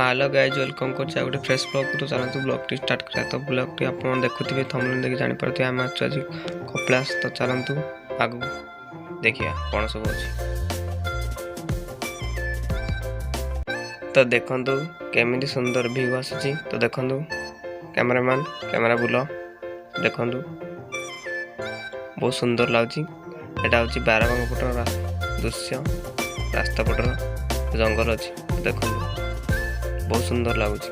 Hello guys welcome कर गोटे fresh blog तो चलते ब्लॉग टी स्टार्ट करा। तो ब्लॉग टी आप देखुवे थंबनेल देखि जानि पारथि आम आज कपिलास। तो चलतु आगु देखिया कौन सब अच्छी। तो देखंतु केमिति सुंदर व्यू आसुची। तो देखंतु कैमरामैन कैमरा बुल देखंतु बहुत सुंदर लगुची। एटा होची बारगंग पटर दृश्य रास्ता पटर जंगल अच्छी। देखंतु बहुत सुंदर लगुच।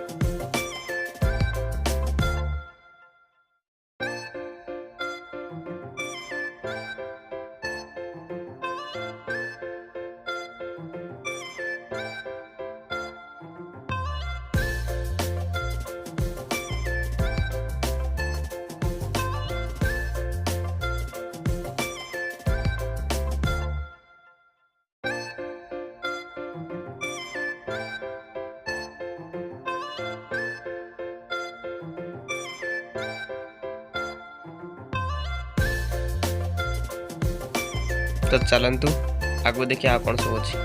तो चलतु आगो देखिए कौन सब अच्छी।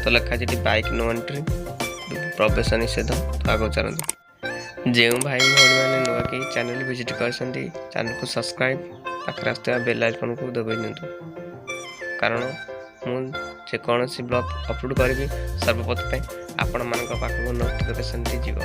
तो लिखा जी बाइक नो एंट्री प्रवेश निषेध। तो आगो चलतु जो भाई भौणी मैंने नुआ कि चैनल विजिट कर चैनल को सब्सक्राइब पाखे आसुवा बेल आइकन को दबाई दिंतु, कारण मुझे कौन ब्लॉग अपलोड करी सर्वप्रथम आपण मान पाखक नोटिफिकेशन जीव।